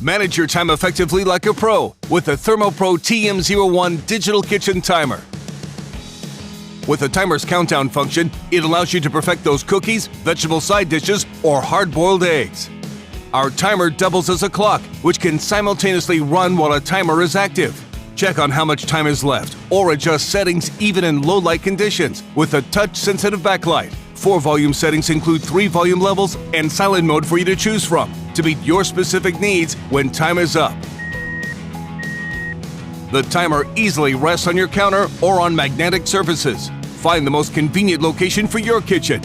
Manage your time effectively like a pro with the ThermoPro TM01 digital kitchen timer. With the timer's countdown function, it allows you to perfect those cookies, vegetable side dishes, or hard-boiled eggs. Our timer doubles as a clock, which can simultaneously run while a timer is active. Check on how much time is left, or adjust settings even in low-light conditions with a touch-sensitive backlight. 4 volume settings include 3 volume levels and silent mode for you to choose from to meet your specific needs when time is up. The timer easily rests on your counter or on magnetic surfaces. Find the most convenient location for your kitchen